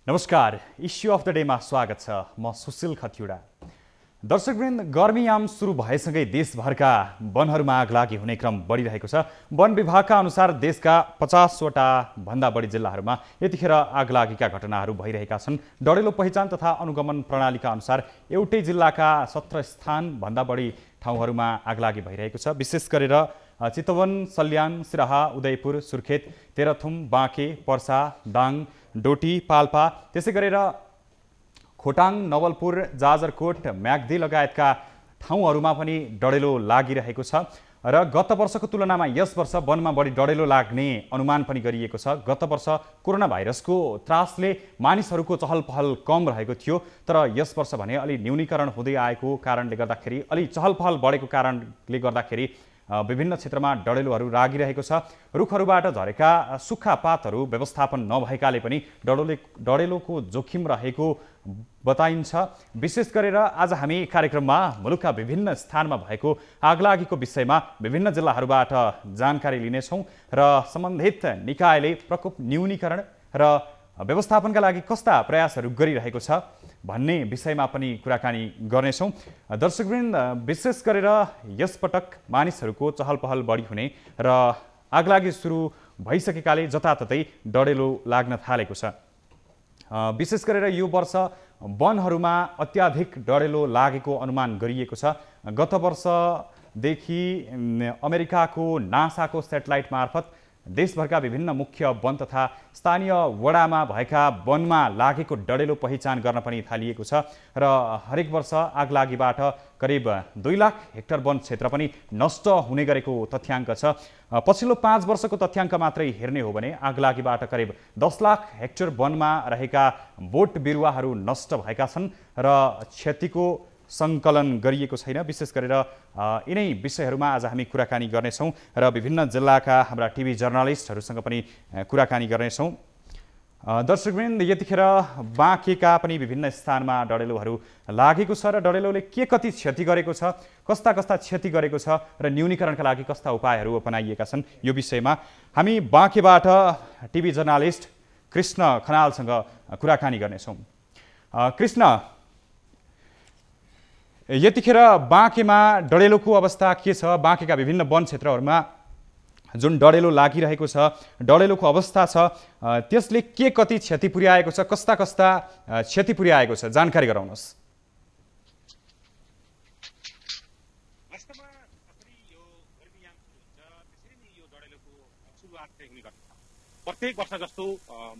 नमस्कार, issue of the डेमा स्वागत छ। म सुशील खतिवडा। दर्शकवृन्द, गर्मीयाम सुरु भएसँगै देशभरका वनहरूमा आगलागी हुने क्रम बढिरहेको छ। वन विभागका अनुसार देशका 50वटा भन्दा बढी जिल्लाहरूमा यतिखेर आगलागीका घटनाहरू भइरहेका छन्। डडेलो पहिचान तथा अनुगमन प्रणालीका अनुसार एउटै जिल्लाका 17 स्थान भन्दा बढी ठाउँहरूमा आगलागी भइरहेको छ। विशेष गरेर चितवन, सल्यान, सिराहा, उदयपुर, सुर्खेत, तेह्रथुम, बाँके, पर्सा, दाङ, डोटी, पाल्पा, त्यसै गरेर खोटाङ, नवलपुर, जाजरकोट, म्याग्दी लगायतका ठाउँहरूमा पनि डडेलो लागिरहेको छ र गत वर्षको तुलनामा यस वर्ष वनमा बढी डडेलो लाग्ने अनुमान पनि गरिएको छ। गत वर्ष कोरोना भाइरसको त्रासले मानिसहरूको चहल पहल कम रहेको थियो, तर यस वर्ष भने अलि न्यूनीकरण हुँदै आएको कारणले गर्दाखेरि, अलि चहल पहल बढेको कारणले गर्दाखेरि विभिन्न क्षेत्रमा डडेलोहरू लागिरहेको छ। रुखहरूबाट झरेका सुक्खा पातहरू व्यवस्थापन नभएकाले पनि डडेलोको जोखिम रहेको बताइन्छ। विशेष गरेर आज हामी कार्यक्रममा मुलुकका विभिन्न स्थानमा भएको आगलागीको विषयमा विभिन्न जिल्लाहरूबाट जानकारी लिनेछौँ र सम्बन्धित निकायले प्रकोप न्यूनीकरण र व्यवस्थापनका लागि कस्ता प्रयासहरू गरिरहेको छ भन्ने विषयमा पनि कुराकानी गर्नेछौँ। दर्शकवृन्द, विशेष गरेर यसपटक मानिसहरूको चहल पहल बढी हुने र आगलागी सुरु भइसकेकाले जताततै डडेलो लाग्न थालेको छ। विशेष गरेर यो वर्ष वनहरूमा अत्याधिक डडेलो लागेको अनुमान गरिएको छ। गत वर्षदेखि अमेरिकाको नासाको सेटेलाइट मार्फत देशभरका विभिन्न मुख्य वन तथा स्थानीय वडामा भएका वनमा लागेको डडेलो पहिचान गर्न पनि थालिएको छ र हरेक वर्ष आगलागीबाट करिब 2 लाख हेक्टर वन क्षेत्र पनि नष्ट हुने गरेको तथ्याङ्क छ। पछिल्लो 5 वर्षको तथ्याङ्क मात्रै हेर्ने हो भने आगलागीबाट करिब 10 लाख हेक्टर वनमा रहेका बोट बिरुवाहरू नष्ट भएका छन् र क्षतिको सङ्कलन गरिएको छैन। विशेष गरेर यिनै विषयहरूमा आज हामी कुराकानी गर्नेछौँ र विभिन्न जिल्लाका हाम्रा टिभी जर्नलिस्टहरूसँग पनि कुराकानी गर्नेछौँ। दर्शकवृन्द, यतिखेर बाँकेका पनि विभिन्न स्थानमा डडेलोहरू लागेको छ र डडेलोले के कति क्षति गरेको छ, कस्ता कस्ता क्षति गरेको छ र न्यूनीकरणका लागि कस्ता उपायहरू अपनाइएका छन्, यो विषयमा हामी बाँकेबाट टिभी जर्नलिस्ट कृष्ण खनालसँग कुराकानी गर्नेछौँ। कृष्ण, यतिखेर बाँकेमा डडेलोको अवस्था के छ? बाँकेका विभिन्न वन क्षेत्रहरूमा जुन डडेलो लागिरहेको छ, डडेलोको अवस्था छ, त्यसले के कति क्षति पुर्याएको छ, कस्ता कस्ता क्षति पुर्याएको छ, जानकारी गराउनुहोस्। वास्तवमा जसरी यो गर्मीयाम सुरु हुन्छ त्यसरी नै यो डडेलोको सुरुवात चाहिँ हुने गर्छ। प्रत्येक वर्ष जस्तो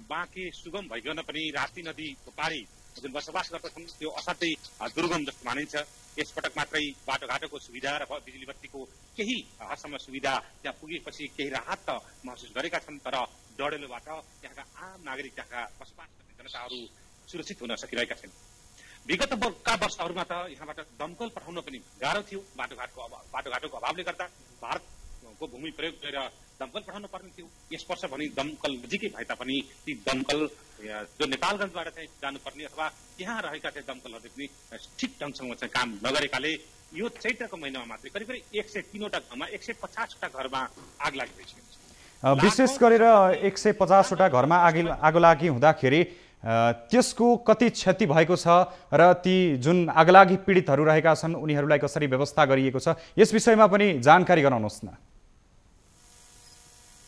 बाँके सुगम भइकन पनि राप्ती नदीको पारी जुन बसोबास गर्दछन् त्यो असाध्यै दुर्गम जस्तो मानिन्छ। यसपटक मात्रै बाटोघाटोको सुविधा र बिजुली बत्तीको केही हदसम्म सुविधा त्यहाँ पुगेपछि केही राहत त महसुस गरेका छन्, तर डडेलोबाट त्यहाँका आम नागरिक, त्यहाँका बसोबास गर्ने जनताहरू सुरक्षित हुन सकिरहेका छैनन्। विगतका वर्षहरूमा त यहाँबाट दमकल पठाउन पनि गाह्रो थियो। बाटोघाटोको अभावले गर्दा भारतको भूमि प्रयोग गरेर दमकल पठाउन पर्ने थियो। यस वर्ष भने दमकल नजिकै भए तापनि ती दमकल जो नेपालगञ्जबाट चाहिँ जानुपर्ने अथवा त्यहाँ रहेका चाहिँ दमकलहरूले पनि ठिक ढङ्गसँग चाहिँ काम नगरेकाले यो चैत्रको महिनामा मात्रै करिब 103वटा घरमा 150वटा घरमा आग लागिसकेको छ। विशेष गरेर 150वटा घरमा आगलागी हुँदाखेरि त्यसको कति क्षति भएको छ र ती जुन आगलागी पीडितहरू रहेका छन् उनीहरूलाई कसरी व्यवस्था गरिएको छ, यस विषयमा पनि जानकारी गराउनुहोस् न।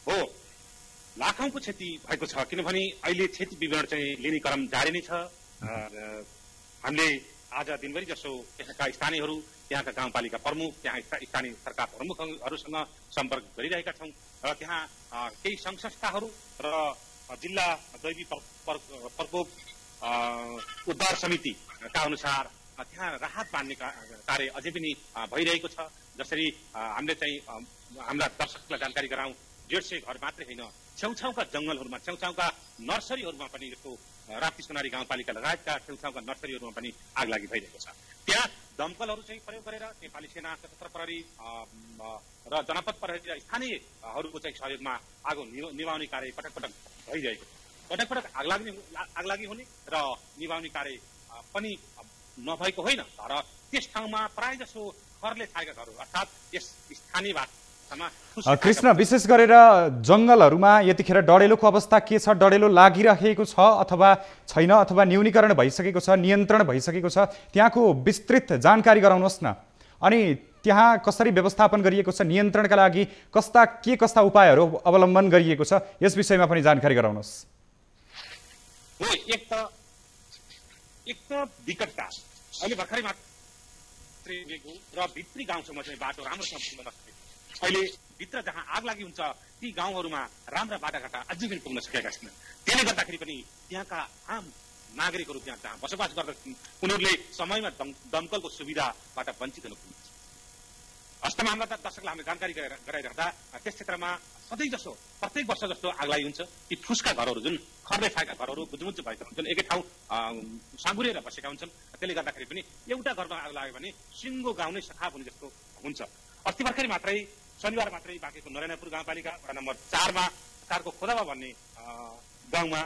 हो, लाखौंको क्षति भएको छ, किनभने अहिले क्षति विवरण चाहिँ लिने क्रम जारी नै छ। हामीले आज दिनभरि जसो त्यहाँका स्थानीयहरू, त्यहाँका गाउँपालिका प्रमुख, त्यहाँ स्थानीय सरकार प्रमुखहरूसँग सम्पर्क गरिरहेका छौँ र त्यहाँ केही सङ्घ संस्थाहरू र जिल्ला दैवी प्रकोप उद्धार समितिका अनुसार त्यहाँ राहत बाँड्ने कार्य अझै पनि भइरहेको छ। जसरी हामीले चाहिँ हाम्रा दर्शकलाई जानकारी गराउँ, 150 घर मात्रै होइन, छेउछाउका जङ्गलहरूमा, छेउछाउका नर्सरीहरूमा पनि जस्तो राप्ती सोनारी गाउँपालिका लगायतका छेउछाउका नर्सरीहरूमा पनि आगलागी भइरहेको छ। त्यहाँ दमकलहरू चाहिँ प्रयोग गरेर नेपाली सेना, सशस्त्र प्रहरी र जनपद प्रहरी र स्थानीयहरूको चाहिँ सहयोगमा आगो निभाउने कार्य पटक पटक भइरहेको छ। पटक पटक आगलागी हुने र निभाउने कार्य पनि नभएको होइन, तर त्यस ठाउँमा प्राय जसो खरले छाएका घरहरू अर्थात् यस स्थानीय अवस्थामा कृष्ण, विशेष गरेर जङ्गलहरूमा यतिखेर डडेलोको अवस्था के छ? डडेलो लागिरहेको छ अथवा छैन, अथवा न्यूनीकरण भइसकेको छ, नियन्त्रण भइसकेको छ? त्यहाँको विस्तृत जानकारी गराउनुहोस् न। अनि त्यहाँ कसरी व्यवस्थापन गरिएको छ? नियन्त्रणका लागि कस्ता उपायहरू अवलम्बन गरिएको छ? यस विषयमा पनि जानकारी गराउनुहोस्। हो, एक त विकटता अहिले भर्खरै मात्रै र भित्री गाउँसम्म चाहिँ बाटो राम्रोसँग पुग्न नसकेको। अहिले भित्र जहाँ आग लागि हुन्छ ती गाउँहरूमा राम्रा बाटाघाटा अझै पनि पुग्न सकेका छैनन्। त्यसले गर्दाखेरि पनि त्यहाँका आम नागरिकहरू जहाँ बसोबास गर्दछन् उनीहरूले समयमा दमकलको सुविधाबाट वञ्चित हुन पुग्छ। अस्तमा हाम्रा दर्शकलाई हामीले जानकारी गराइराख्दा त्यस क्षेत्रमा सधैँ जसो प्रत्येक वर्ष जस्तो आग लागि हुन्छ। ती फुसका घरहरू जुन खर्दै खाएका घरहरू बुझमुझ भएका हुन्छन्, एकै ठाउँ साँगुरेर बसेका हुन्छन्। त्यसले गर्दाखेरि पनि एउटा घरमा आग लाग्यो भने सिङ्गो गाउँ नै सखाप हुने जस्तो हुन्छ। अस्ति भर्खरै मात्रै शनिबार मात्रै बाँकेको नरायणपुर गाउँपालिका वडा नम्बर 4 मा कारको खोदावा भन्ने गाउँमा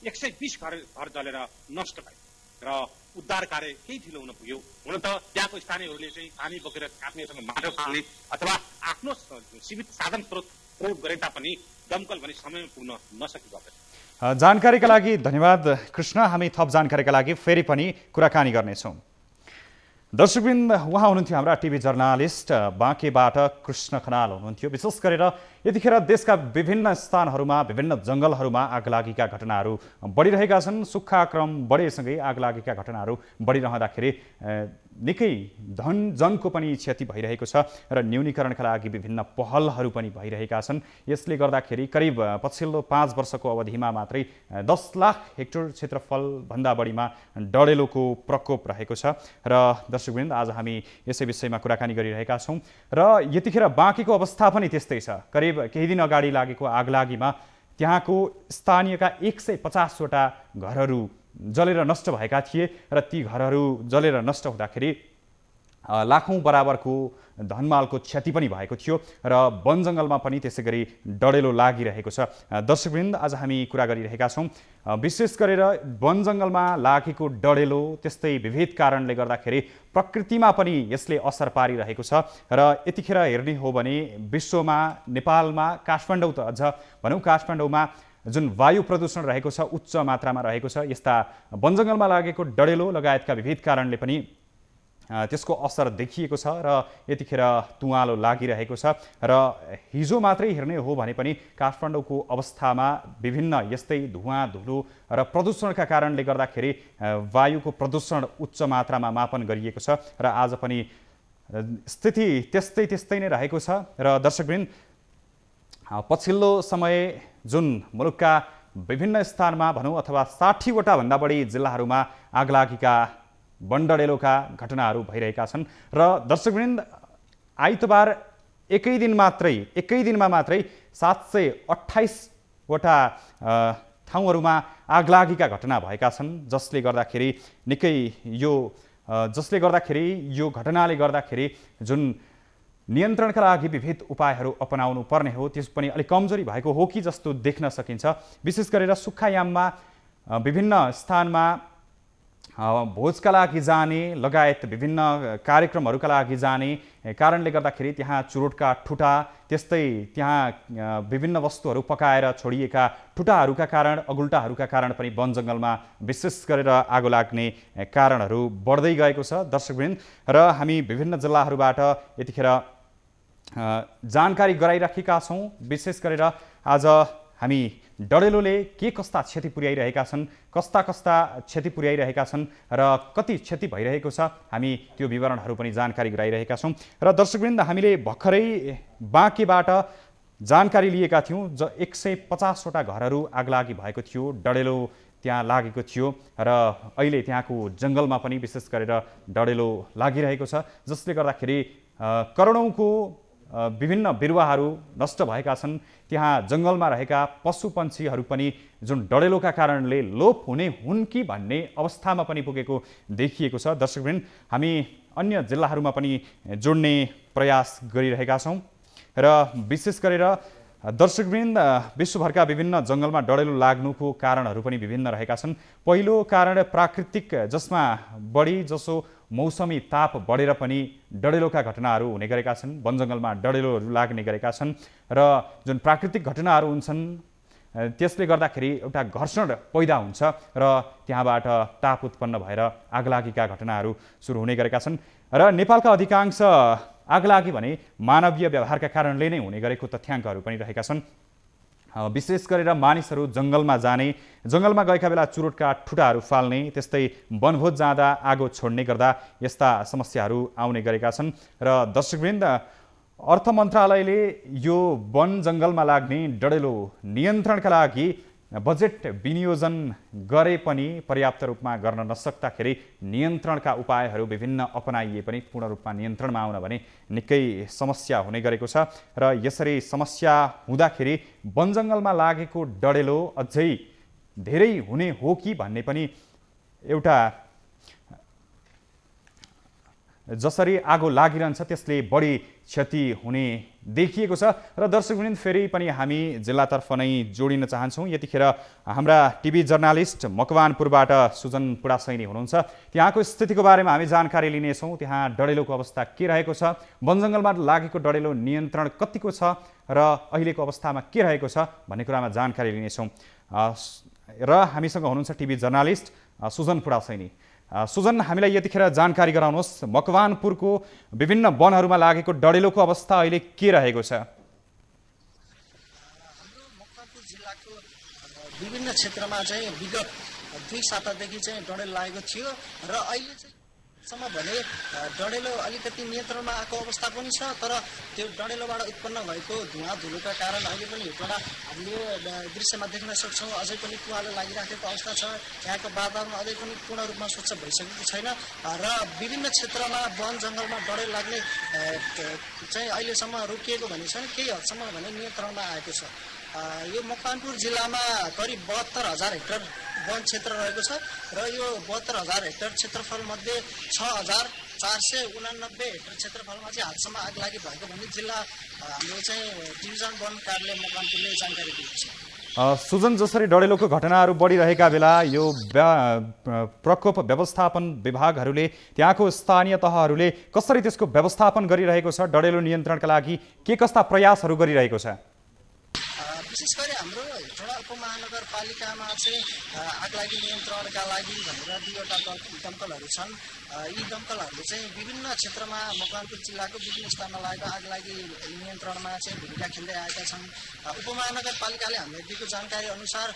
120 घर जलेर नष्ट भए र उद्धार कार्य केही ढिलो हुन पुग्यो। हुन त त्यहाँको स्थानीयहरूले चाहिँ पानी बोकेर काट्नेसँग माटो फाल्ने अथवा आफ्नो सीमित साधन स्रोत प्रयोग गरे तापनि दमकल भने समयमा पुग्न नसकेको अवस्था। जानकारीका लागि धन्यवाद कृष्ण। हामी थप जानकारीका लागि फेरि पनि कुराकानी गर्नेछौँ। दर्शकवृन्द, उहाँ हुनुहुन्थ्यो हाम्रा टिभी जर्नालिस्ट बाँकेबाट कृष्ण खनाल हुनुहुन्थ्यो। विशेष गरेर यतिखेर देशका विभिन्न स्थानहरूमा, विभिन्न जङ्गलहरूमा आगलागीका घटनाहरू बढिरहेका छन्। सुक्खा क्रम बढेसँगै आगलागीका घटनाहरू बढिरहँदाखेरि निकै धनजनको पनि क्षति भइरहेको छ र न्यूनीकरणका लागि विभिन्न पहलहरू पनि भइरहेका छन्। यसले गर्दाखेरि करिब पछिल्लो 5 वर्षको अवधिमा मात्रै 10 लाख हेक्टर क्षेत्रफलभन्दा बढीमा डडेलोको प्रकोप रहेको छ। र दर्शकवृन्द, आज हामी यसै विषयमा कुराकानी गरिरहेका छौँ। र यतिखेर बाँकेको अवस्था पनि त्यस्तै छ। करिब केही दिन अगाडि लागेको आगलागीमा त्यहाँको स्थानीयका 150 वटा घरहरू जलेर नष्ट भएका थिए र ती घरहरू जलेर नष्ट हुँदाखेरि लाखौँ बराबरको धनमालको क्षति पनि भएको थियो र वन जङ्गलमा पनि त्यसै गरी डडेलो लागिरहेको छ। दर्शकवृन्द, आज हामी कुरा गरिरहेका छौँ विशेष गरेर वन जङ्गलमा लागेको डडेलो, त्यस्तै विविध कारणले गर्दाखेरि प्रकृतिमा पनि यसले असर पारिरहेको छ। र यतिखेर हेर्ने हो भने विश्वमा, नेपालमा, काठमाडौँ त अझ भनौँ, काठमाडौँमा जुन वायु प्रदूषण रहेको छ उच्च मात्रामा रहेको छ। यस्ता वन जङ्गलमा लागेको डडेलो लगायतका विविध कारणले पनि त्यसको असर देखिएको छ र यतिखेर तुवालो लागिरहेको छ। र हिजो मात्रै हेर्ने हो भने पनि काठमाडौँको अवस्थामा विभिन्न यस्तै धुवाँ धुलो र प्रदूषणका कारणले गर्दाखेरि वायुको प्रदूषण उच्च मात्रामा मापन गरिएको छ र आज पनि स्थिति त्यस्तै नै रहेको छ। र दर्शकवृन्द, पछिल्लो समय जुन मुलुकका विभिन्न स्थानमा भनौँ अथवा 60 वटा भन्दा बढी जिल्लाहरूमा आगलागीका डडेलोका घटनाहरू भइरहेका छन्। र दर्शकवृन्द, आइतबार एकै दिनमा मात्रै 728 वटा ठाउँहरूमा आगलागीका घटना भएका छन्, जसले गर्दाखेरि यो घटनाले गर्दाखेरि जुन नियन्त्रणका लागि विविध उपायहरू अपनाउनु पर्ने हो त्यस पनि अलिक कमजोरी भएको हो कि जस्तो देख्न सकिन्छ। विशेष गरेर सुक्खायाममा विभिन्न स्थानमा भोजका लागि जाने लगायत विभिन्न कार्यक्रमहरूका लागि जाने कारणले गर्दाखेरि त्यहाँ चुरोटका ठुटा, त्यस्तै त्यहाँ विभिन्न वस्तुहरू पकाएर छोडिएका ठुटाहरूका कारण, अगुल्टाहरूका कारण पनि वन जङ्गलमा विशेष गरेर आगो लाग्ने कारणहरू बढ्दै गएको छ। दर्शकवृन्द, र हामी विभिन्न जिल्लाहरूबाट यतिखेर जानकारी गराइराखेका छौँ। विशेष गरेर आज हामी डडेलोले के कस्ता क्षति पुर्याइरहेका छन्, कस्ता क्षति पुर्याइरहेका छन् र कति क्षति भइरहेको छ, हामी त्यो विवरणहरू पनि जानकारी गराइरहेका छौँ। र दर्शकवृन्द, हामीले भर्खरै बाँकेबाट जानकारी लिएका थियौँ 150 वटा घरहरू आगलागी भएको थियो, डडेलो त्यहाँ लागेको थियो र अहिले त्यहाँको जङ्गलमा पनि विशेष गरेर डडेलो लागिरहेको छ, जसले गर्दाखेरि करोडौँको विभिन्न बिरुवाहरू नष्ट भएका छन्। त्यहाँ जङ्गलमा रहेका पशुपन्छीहरू पनि जुन डडेलोका कारणले लोप हुन् कि भन्ने अवस्थामा पनि पुगेको देखिएको छ। दर्शकवृन्द, हामी अन्य जिल्लाहरूमा पनि जोड्ने प्रयास गरिरहेका छौँ र विशेष गरेर दर्शकवृन्द, विश्वभरका विभिन्न जङ्गलमा डडेलो लाग्नुको कारणहरू पनि विभिन्न रहेका छन्। पहिलो कारण प्राकृतिक, जसमा बढी जसो मौसमी ताप बढेर पनि डडेलोका घटनाहरू हुने गरेका छन्। वन जङ्गलमा डडेलोहरू लाग्ने गरेका छन् र जुन प्राकृतिक घटनाहरू हुन्छन् त्यसले गर्दाखेरि एउटा घर्षण पैदा हुन्छ र त्यहाँबाट ताप उत्पन्न भएर आगलागीका घटनाहरू सुरु हुने गरेका छन्। र नेपालका अधिकांश आगलागी भने मानवीय व्यवहारका कारणले नै हुने गरेको तथ्याङ्कहरू पनि रहेका छन्। विशेष गरेर मानिसहरू जङ्गलमा जाने, जङ्गलमा गएका बेला चुरोटका ठुटाहरू फाल्ने, त्यस्तै वनभोज जाँदा आगो छोड्ने गर्दा यस्ता समस्याहरू आउने गरेका छन्। र दर्शकवृन्द, अर्थ मन्त्रालयले यो वन जङ्गलमा लाग्ने डडेलो नियन्त्रणका लागि बजेट विनियोजन गरे पनि पर्याप्त रूपमा गर्न नसक्दाखेरि नियन्त्रणका उपायहरू विभिन्न अपनाइए पनि पूर्ण रूपमा नियन्त्रणमा आउन भने निकै समस्या हुने गरेको छ। र यसरी समस्या हुँदाखेरि वन जङ्गलमा लागेको डडेलो अझै धेरै हुने हो कि भन्ने पनि एउटा, जसरी आगो लागिरहन्छ त्यसले बढी क्षति हुने देखिएको छ। र दर्शकवृन्द, फेरि पनि हामी जिल्लातर्फ नै जोडिन चाहन्छौँ। यतिखेर हाम्रा टिभी जर्नालिस्ट मकवानपुरबाट सुजन पुडासैनी हुनुहुन्छ। त्यहाँको स्थितिको बारेमा हामी जानकारी लिनेछौँ। त्यहाँ डडेलोको अवस्था के रहेको छ, वन जङ्गलमा लागेको डडेलो नियन्त्रण कतिको छ र अहिलेको अवस्थामा के रहेको छ भन्ने कुरामा जानकारी लिनेछौँ। र हामीसँग हुनुहुन्छ टिभी जर्नालिस्ट सुजन पुडासैनी। सुजन, हामीलाई यतिखेर जानकारी गराउनुहोस्, मकवानपुरको विभिन्न वनहरूमा लागेको डडेलोको अवस्था अहिले के रहेको छ? हाम्रो मकवानपुर जिल्लाको विभिन्न क्षेत्रमा चाहिँ विगत 2 सातादेखि चाहिँ डडेलो लागेको थियो र अहिले चाहिँ सम्म भने डडेलो अलिकति नियन्त्रणमा आएको अवस्था पनि छ। तर त्यो डडेलोबाट उत्पन्न भएको धुवा धुलोका कारण अहिले पनि एउटा हामीले दृश्यमा देख्न सक्छौँ, अझै पनि कुवाले लागिराखेको अवस्था छ। यहाँको वातावरण अझै पनि पूर्ण रूपमा स्वच्छ भइसकेको छैन र विभिन्न क्षेत्रमा वन जङ्गलमा डडेलो लाग्ने चाहिँ अहिलेसम्म रोकिएको भने छैन, केही हदसम्म भने नियन्त्रणमा आएको छ। यो मकवानपुर जिल्लामा करिब 72,000 हेक्टर वन क्षेत्र रहेको छ र यो 72,000 हेक्टर क्षेत्रफलमध्ये 6,489 हेक्टर क्षेत्रफलमा चाहिँ हालसम्म आगलागी भएको भन्ने जिल्ला हाम्रो चाहिँ डिभिजन वन कार्यालय मकवानपुरले जानकारी दिएको छ। सुजन, जसरी डडेलोको घटनाहरू बढिरहेका बेला यो प्रकोप व्यवस्थापन विभागहरूले, त्यहाँको स्थानीय तहहरूले कसरी त्यसको व्यवस्थापन गरिरहेको छ? डडेलो नियन्त्रणका लागि के कस्ता प्रयासहरू गरिरहेको छ? विशेष गरी हाम्रो हेटौँडा उपमहानगरपालिकामा चाहिँ आगलागी नियन्त्रणका लागि भनेर 2वटा दमकलहरू छन्। यी दमकलहरूले चाहिँ विभिन्न क्षेत्रमा मकवानपुर जिल्लाको विभिन्न स्थानमा लागेको आगलागी नियन्त्रणमा चाहिँ भूमिका खेल्दै आएका छन्। उपमहानगरपालिकाले हामीलाई दिएको जानकारी अनुसार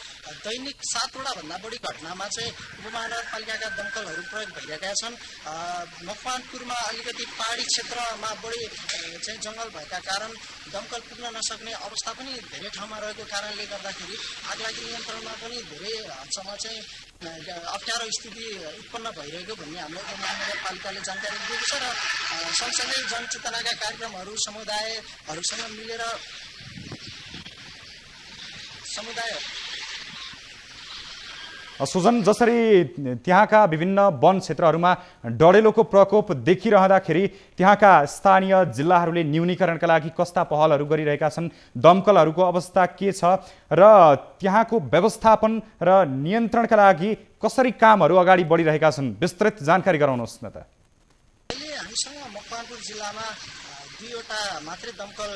दैनिक 7वटा भन्दा बढी घटनामा चाहिँ उपमहानगरपालिकाका दमकलहरू प्रयोग भइरहेका छन्। मकवानपुरमा अलिकति पहाडी क्षेत्रमा बढी चाहिँ जङ्गल भएका कारण दमकल पुग्न नसक्ने अवस्था पनि धेरै ठाउँमा रहेको कारणले गर्दाखेरि आगलागी नियन्त्रणमा पनि धेरै हदसम्म चाहिँ अप्ठ्यारो स्थिति उत्पन्न भइरहेको भन्ने हाम्रो उपमहानगरपालिकाले जानकारी दिएको छ। र सँगसँगै जनचेतनाका कार्यक्रमहरू समुदायहरूसँग मिलेर सुजन, जसरी त्यहाँका विभिन्न वन क्षेत्रहरूमा डडेलोको प्रकोप देखिरहँदाखेरि त्यहाँका स्थानीय जिल्लाहरूले न्यूनीकरणका लागि कस्ता पहलहरू गरिरहेका छन्? दमकलहरूको अवस्था के छ र त्यहाँको व्यवस्थापन र नियन्त्रणका लागि कसरी कामहरू अगाडि बढिरहेका छन्? विस्तृत जानकारी गराउनुहोस् न त। अहिले हामीसँग मकवानपुर जिल्लामा 2वटा मात्रै दमकल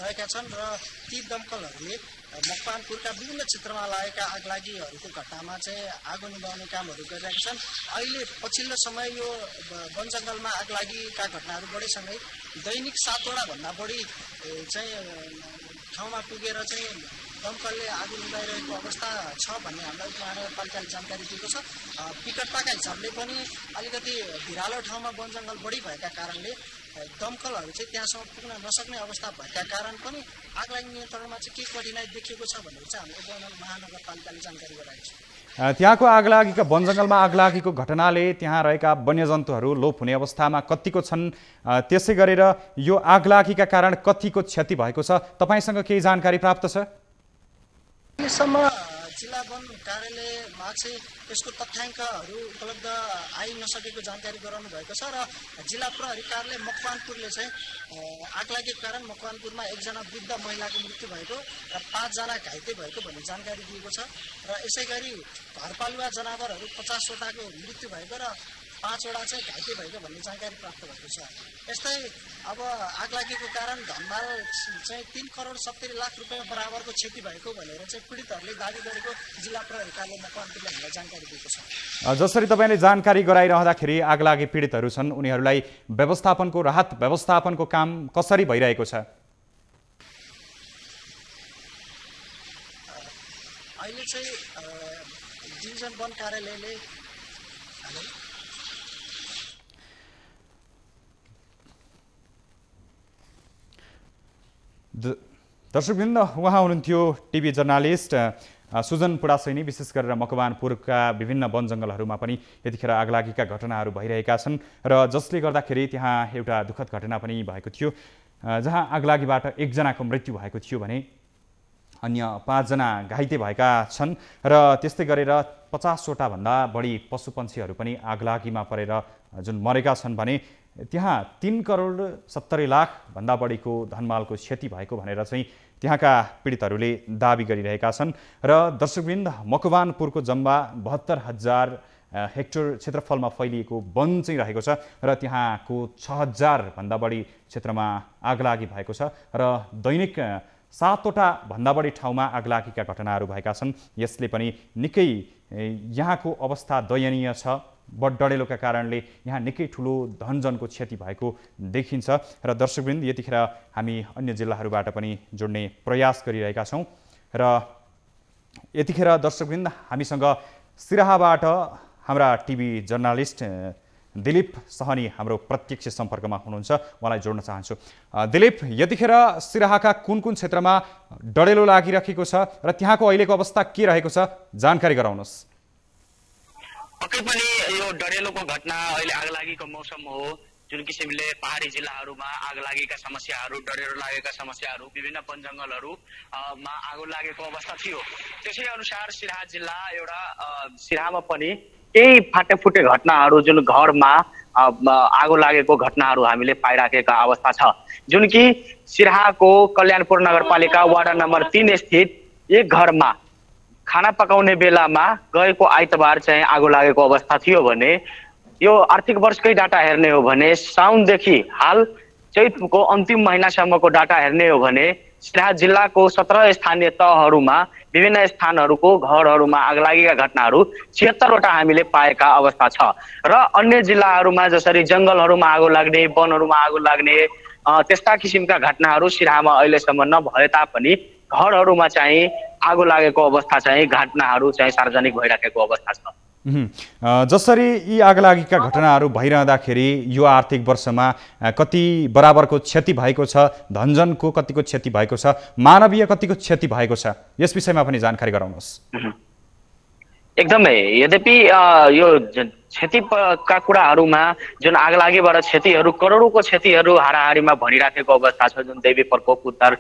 रहेका छन् र ती दमकलहरूले मकवानपुरका विभिन्न क्षेत्रमा लागेका आगलागीहरूको घटनामा चाहिँ आगो निभाउने कामहरू गरिरहेका छन्। अहिले पछिल्लो समय यो वन जङ्गलमा आगलागीका घटनाहरू बढेसँगै दैनिक 7वटा भन्दा बढी चाहिँ ठाउँमा पुगेर चाहिँ दमकलले आगो निभाइरहेको अवस्था छ भन्ने हामीलाई उपमहानगरपालिकाले जानकारी दिएको छ। विकटताका हिसाबले पनि अलिकति भिरालो ठाउँमा वन जङ्गल बढी भएका कारणले दमकलहरू चाहिँ त्यहाँसम्म पुग्न नसक्ने अवस्था भएका कारण पनि आगलागी नियन्त्रणमा चाहिँ के कठिनाइ देखिएको छ भनेर चाहिँ हाम्रो उपमहानगरपालिकाले जानकारी गराएको छ। त्यहाँको आगलागीका वन जङ्गलमा आगलागीको घटनाले त्यहाँ रहेका वन्यजन्तुहरू लोप हुने अवस्थामा कतिको छन्? त्यसै गरेर यो आगलागीका कारण कतिको क्षति भएको छ? तपाईँसँग केही जानकारी प्राप्त छ? अहिलेसम्म जिल्ला वन कार्यालयमा चाहिँ यसको तथ्याङ्कहरू उपलब्ध आइ नसकेको जानकारी गराउनु भएको छ र जिल्ला प्रहरी कार्यालय मकवानपुरले चाहिँ आग लागेको कारण मकवानपुरमा एकजना वृद्ध महिलाको मृत्यु भएको र 5 जना घाइते भएको भन्ने जानकारी दिएको छ र यसै गरी घरपालुवा जनावरहरू 50 वटाको मृत्यु भएको र 5 वटा चाहिँ घाइते भएको भन्ने जानकारी प्राप्त भएको छ। यस्तै अब आग लागेको कारण धनमाल चाहिँ 3 करोड 70 लाख रुपियाँ बराबरको क्षति भएको भनेर चाहिँ पीडितहरूले दाबी गरेको जिल्ला प्रहरी कार्यालय मकवानपुरले हामीलाई जानकारी दिएको छ। जसरी तपाईले जानकारी गराइरहँदाखेरि आगलागी पीडितहरू छन्, उनीहरूलाई व्यवस्थापनको राहत व्यवस्थापनको काम कसरी भइरहेको छ? अहिले चाहिँ डिभिजन वन कार्यालयले दर्शकवृन्द, उहाँ हुनुहुन्थ्यो टिभी जर्नालिस्ट सुजन पुडासैनी। विशेष गरेर मकवानपुरका विभिन्न वन जङ्गलहरूमा पनि यतिखेर आगलागीका घटनाहरू भइरहेका छन् र जसले गर्दाखेरि त्यहाँ एउटा दुःखद घटना पनि भएको थियो, जहाँ आगलागीबाट एकजनाको मृत्यु भएको थियो भने अन्य 5 जना घाइते भएका छन् र त्यस्तै गरेर 50 वटा भन्दा बढी पशुपन्छीहरू पनि आगलागीमा परेर जुन मरेका छन् भने त्यहाँ 3 करोड 70 लाख भन्दा बढीको धनमालको क्षति भएको भनेर चाहिँ त्यहाँका पीडितहरूले दाबी गरिरहेका छन्। र दर्शकवृन्द, मकवानपुरको जम्मा 72,000 हेक्टर क्षेत्रफलमा फैलिएको वन चाहिँ रहेको छ र त्यहाँको 6,000 भन्दा बढी क्षेत्रमा आगलागी भएको छ र दैनिक 7 वटा भन्दा बढी ठाउँमा आगलागीका घटनाहरू भएका छन्। यसले पनि निकै यहाँको अवस्था दयनीय छ। डडेलोका कारणले यहाँ निकै ठुलो धनजनको क्षति भएको देखिन्छ र दर्शकवृन्द, यतिखेर हामी अन्य जिल्लाहरूबाट पनि जोड्ने प्रयास गरिरहेका छौँ र यतिखेर दर्शकवृन्द हामीसँग सिराहाबाट हाम्रा टिभी जर्नालिस्ट दिलीप सहनी हाम्रो प्रत्यक्ष सम्पर्कमा हुनुहुन्छ, उहाँलाई जोड्न चाहन्छु। दिलीप, यतिखेर सिराहाका कुन कुन क्षेत्रमा डडेलो लागिरहेको छ र त्यहाँको अहिलेको अवस्था के रहेको छ, जानकारी गराउनुहोस्। पक्कै पनि यो डडेलोको घटना अहिले आगलागीको मौसम हो। जुन किसिमले पहाडी जिल्लाहरूमा आगलागीका समस्याहरू, डडेलो लागेका समस्याहरू, विभिन्न वन जङ्गलहरूमा आगो लागेको अवस्था थियो, त्यसै अनुसार सिराहा जिल्ला एउटा सिराहामा पनि केही फाटेफुटे घटनाहरू, जुन घरमा आगो लागेको घटनाहरू हामीले पाइराखेका अवस्था छ। जुन कि सिराहाको कल्याणपुर नगरपालिका वार्ड नम्बर 3 स्थित एक घरमा खाना पकाउने बेलामा गएको आइतबार चाहिँ आगो लागेको अवस्था थियो भने यो आर्थिक वर्षकै डाटा हेर्ने हो भने साउनदेखि हाल चैतको अन्तिम महिनासम्मको डाटा हेर्ने हो भने सिराहा जिल्लाको 17 स्थानीय तहहरूमा विभिन्न स्थानहरूको घरहरूमा आगलागीका घटनाहरू 76 वटा हामीले पाएका अवस्था छ र अन्य जिल्लाहरूमा जसरी जङ्गलहरूमा आगो लाग्ने, वनहरूमा आगो लाग्ने त्यस्ता किसिमका घटनाहरू सिराहामा अहिलेसम्म नभए तापनि घरहरूमा चाहिँ आगो लागेको अवस्था चाहिँ घटनाहरू चाहिँ सार्वजनिक भइराखेको अवस्था छ। जसरी यी आगलागीका घटनाहरू भइरहँदाखेरि यो आर्थिक वर्षमा कति बराबरको क्षति भएको छ, धनजनको कतिको क्षति भएको छ, मानवीय कतिको क्षति भएको छ, यस विषयमा पनि जानकारी गराउनुहोस्। एकदमै, यद्यपि यो क्षतिका कुराहरूमा जुन आगलागीबाट क्षतिहरू, करोडौँको क्षतिहरू हाराहारीमा भनिराखेको अवस्था छ। जुन दैवी प्रकोप उद्धार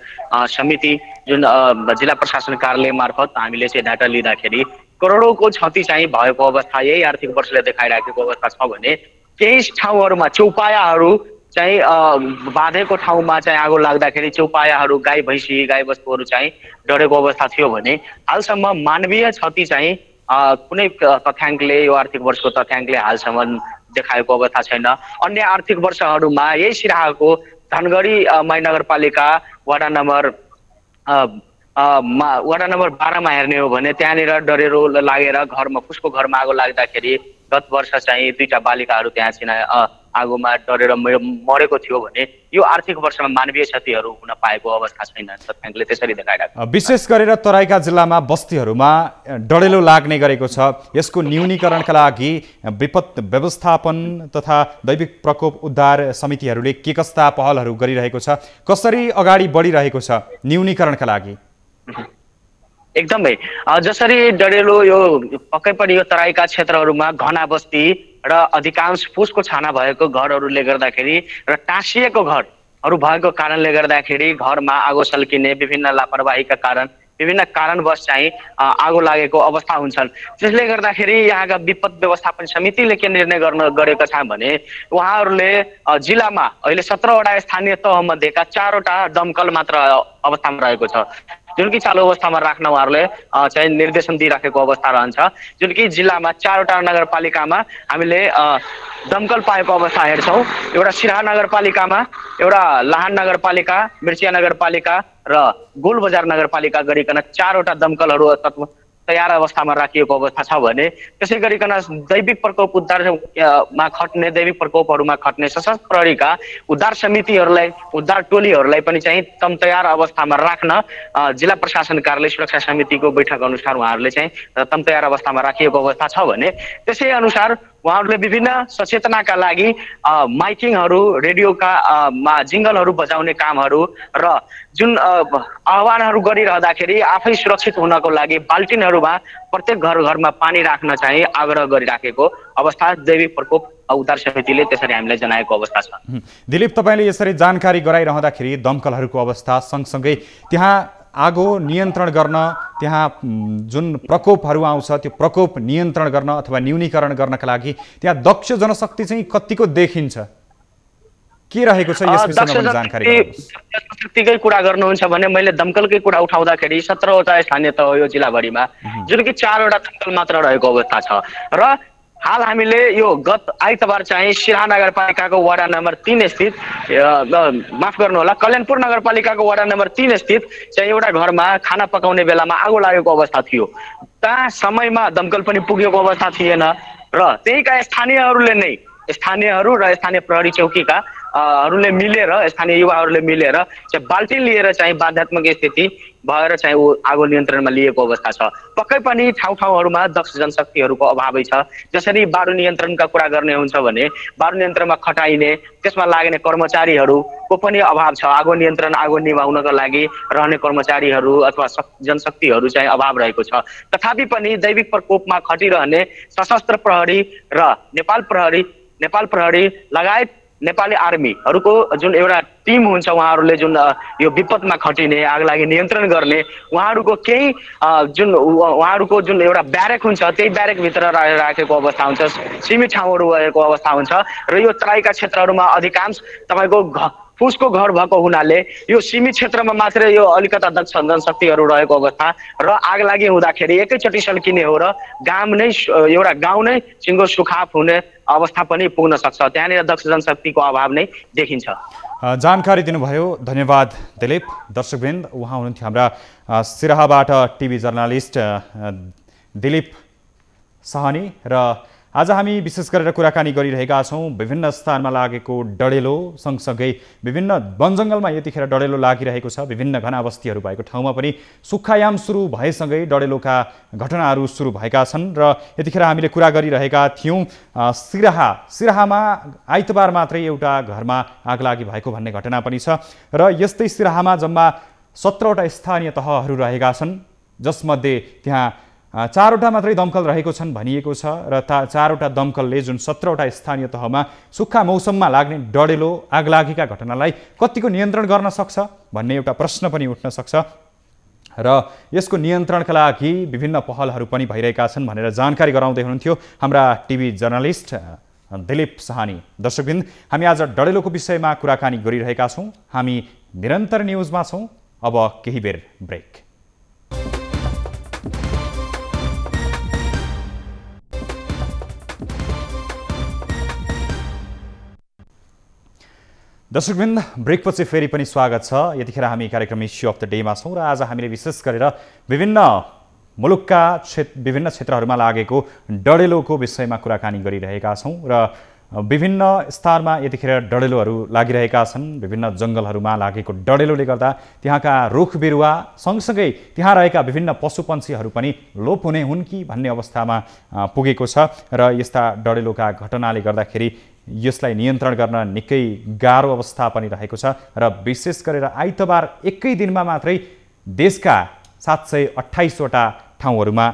समिति जुन जिल्ला प्रशासन कार्यालय मार्फत हामीले चाहिँ डाटा लिँदाखेरि करोडौँको क्षति चाहिँ भएको अवस्था यही आर्थिक वर्षले देखाइराखेको अवस्था छ भने केही ठाउँहरूमा चौपायाहरू चाहिँ बाँधेको ठाउँमा चाहिँ आगो लाग्दाखेरि चौपायाहरू, गाई भैँसी, गाई बस्तुहरू चाहिँ डढेको अवस्था थियो भने हालसम्म मानवीय क्षति चाहिँ कुनै तथ्याङ्कले, यो आर्थिक वर्षको तथ्याङ्कले हालसम्म देखाएको अवस्था छैन। अन्य आर्थिक वर्षहरूमा यही सिराहाको धनगढी महानगरपालिका वार्ड नम्बर 12मा हेर्ने हो भने त्यहाँनिर डडेलो लागेर घरमा, कसको घरमा आगो लाग्दाखेरि गत वर्ष चाहिँ 2टा बालिकाहरू त्यहाँ आगोमा डरेर मरेको थियो भने यो आर्थिक वर्षमा मानवीय क्षतिहरू हुन पाएको अवस्था छैन, तथ्याङ्कले त्यसरी देखाइरहेको। विशेष गरेर तराईका जिल्लामा बस्तीहरूमा डडेलो लाग्ने गरेको छ। यसको न्यूनीकरणका लागि विपद व्यवस्थापन तथा दैविक प्रकोप उद्धार समितिहरूले के कस्ता पहलहरू गरिरहेको छ, कसरी अगाडि बढिरहेको छ न्यूनीकरणका लागि? एकदमै, जसरी डडेलो यो पक्कै पनि यो तराईका क्षेत्रहरूमा घना बस्ती र अधिकांश फुसको छाना भएको घरहरूले गर्दाखेरि र टाँसिएको घरहरू भएको कारणले गर्दाखेरि घरमा आगो सल्किने, विभिन्न लापरवाहीका कारण विभिन्न कारणवश चाहिँ आगो लागेको अवस्था हुन्छन्। त्यसले गर्दाखेरि यहाँका विपद व्यवस्थापन समितिले के निर्णय गरेका छन् भने उहाँहरूले जिल्लामा अहिले 17वटा स्थानीय तहमध्येका 4वटा दमकल मात्र अवस्थामा रहेको छ, जुन कि चालु अवस्थामा राख्न उहाँहरूले चाहिँ निर्देशन दिइराखेको अवस्था रहन्छ। जुन कि जिल्लामा 4वटा नगरपालिकामा हामीले दमकल पाएको अवस्था हेर्छौँ। एउटा सिराहा नगरपालिकामा, एउटा लाहान नगरपालिका, मिर्चिया नगरपालिका र गोलबजार नगरपालिका गरिकन 4वटा दमकलहरू तयार अवस्थामा राखिएको अवस्था छ भने त्यसै गरिकन दैविक प्रकोप उद्धारमा खट्ने, दैविक प्रकोपहरूमा खट्ने सशस्त्र प्रहरीका उद्धार समितिहरूलाई, उद्धार टोलीहरूलाई पनि चाहिँ तम तयार अवस्थामा राख्न जिल्ला प्रशासन कार्यालय सुरक्षा समितिको बैठक अनुसार उहाँहरूले चाहिँ तम तयार अवस्थामा राखिएको अवस्था छ भने त्यसै अनुसार उहाँहरूले विभिन्न सचेतनाका लागि माइकिङहरू, रेडियोका जिङ्गलहरू बजाउने कामहरू र जुन आह्वानहरू गरिरहँदाखेरि आफै सुरक्षित हुनको लागि बाल्टिनहरूमा प्रत्येक घरमा पानी राख्न चाहिँ आग्रह गरिराखेको अवस्था दैविक प्रकोप उद्धार समितिले त्यसरी हामीलाई जनाएको अवस्था छ। दिलीप, तपाईँले यसरी जानकारी गराइरहँदाखेरि दमकलहरूको अवस्था सँगसँगै त्यहाँ आगो नियन्त्रण गर्न, त्यहाँ जुन प्रकोपहरू आउँछ त्यो प्रकोप नियन्त्रण गर्न अथवा न्यूनीकरण गर्नका लागि त्यहाँ दक्ष जनशक्ति चाहिँ कतिको देखिन्छ, के रहेको छ यस विषयमा जानकारी गराउनुहोस्। शक्तिकै कुरा गर्नुहुन्छ भने मैले दमकलकै कुरा उठाउँदाखेरि 17वटा स्थानीय तह हो यो जिल्लाभरिमा, जुन कि 4वटा दमकल मात्र रहेको अवस्था छ। र हाल हामीले यो गत आइतबार चाहिँ सिराहा नगरपालिकाको वडा नम्बर 3 स्थित माफ गर्नुहोला कल्याणपुर नगरपालिकाको वडा नम्बर 3 स्थित चाहिँ एउटा घरमा खाना पकाउने बेलामा आगो लागेको अवस्था थियो। त्यहाँ समयमा दमकल पनि पुगेको अवस्था थिएन र त्यहीका स्थानीयहरूले नै, स्थानीयहरू र स्थानीय प्रहरी चौकीका हरूले मिलेर, स्थानीय युवाहरूले मिलेर चाहिँ बाल्टिन लिएर चाहिँ बाध्यात्मक स्थिति भएर चाहिँ आगो नियन्त्रणमा लिएको अवस्था छ। पक्कै पनि ठाउँ ठाउँहरूमा दक्ष जनशक्तिहरूको अभावै छ। जसरी बाढु नियन्त्रणका कुरा गर्ने हुन्छ भने बाढु नियन्त्रणमा खटाइने, त्यसमा लाग्ने कर्मचारीहरूको पनि अभाव छ। आगो नियन्त्रण, आगो निभाउनका लागि रहने कर्मचारीहरू अथवा जनशक्तिहरू चाहिँ अभाव रहेको छ। तथापि पनि दैविक प्रकोपमा खटिरहने सशस्त्र प्रहरी र नेपाल प्रहरी लगायत नेपाली आर्मीहरूको जुन एउटा टिम हुन्छ, उहाँहरूले जुन यो विपदमा खटिने, आगलागी नियन्त्रण गर्ने, उहाँहरूको केही उहाँहरूको जुन एउटा ब्यारेक हुन्छ त्यही ब्यारेकभित्र राखेको अवस्था हुन्छ, सीमित ठाउँहरू भएको अवस्था हुन्छ र यो तराईका क्षेत्रहरूमा अधिकांश तपाईँको फुसको घर भएको हुनाले यो सीमित क्षेत्रमा मात्रै यो अलिकता दक्ष जनशक्तिहरू रहेको अवस्था र आगलागी हुँदाखेरि एकैचोटि सल्किने हो र एउटा गाउँ नै सिङ्गो सुखाप हुने अवस्था पनि पुग्न सक्छ। त्यहाँनिर दक्ष जनशक्तिको अभाव नै देखिन्छ। जानकारी दिनुभयो, धन्यवाद दिलीप। दर्शकवृन्द, उहाँ हुनुहुन्थ्यो हाम्रा सिराहाबाट टिभी जर्नलिस्ट दिलीप साहनी र आज हामी विशेष गरेर कुराकानी गरिरहेका छौँ विभिन्न स्थानमा लागेको डढेलो सँगसँगै विभिन्न वनजङ्गलमा यतिखेर डढेलो लागिरहेको छ। विभिन्न घनाबस्तीहरू भएको ठाउँमा पनि सुक्खायाम सुरु भएसँगै डढेलोका घटनाहरू सुरु भएका छन् र यतिखेर हामीले कुरा गरिरहेका थियौँ सिराहामा आइतबार मात्रै एउटा घरमा आगलागी भएको भन्ने घटना पनि छ र यस्तै सिराहामा जम्मा 17वटा स्थानीय तहहरू रहेका छन्, जसमध्ये त्यहाँ 4वटा मात्रै दमकल रहेको छन् भनिएको छ र 4वटा दमकलले जुन 17वटा स्थानीय तहमा सुक्खा मौसममा लाग्ने डढेलो आगलागीका घटनालाई कतिको नियन्त्रण गर्न सक्छ भन्ने एउटा प्रश्न पनि उठ्न सक्छ र यसको नियन्त्रणका लागि विभिन्न पहलहरू पनि भइरहेका छन् भनेर जानकारी गराउँदै हुनुहुन्थ्यो हाम्रा टिभी जर्नलिस्ट दिलीप साहनी। दर्शकवृन्द, हामी आज डढेलोको विषयमा कुराकानी गरिरहेका छौँ। हामी निरन्तर न्युजमा छौँ। अब केही बेर ब्रेक। दर्शकवृन्द, ब्रेकपछि फेरि पनि स्वागत छ। यतिखेर हामी कार्यक्रम इस्यु अफ द डेमा छौँ र आज हामीले विशेष गरेर विभिन्न मुलुकका विभिन्न क्षेत्रहरूमा लागेको डढेलोको विषयमा कुराकानी गरिरहेका छौँ र विभिन्न स्थानमा यतिखेर डढेलोहरू लागिरहेका छन्। विभिन्न जङ्गलहरूमा लागेको डढेलोले गर्दा त्यहाँका रुख बिरुवा सँगसँगै त्यहाँ रहेका विभिन्न पशुपन्छीहरू पनि लोप हुने हुन् कि भन्ने अवस्थामा पुगेको छ र यस्ता डढेलोका घटनाले गर्दाखेरि यसलाई नियन्त्रण गर्न निकै गाह्रो अवस्था पनि रहेको छ र विशेष गरेर आइतबार एकै दिनमा मात्रै देशका 728वटा ठाउँहरूमा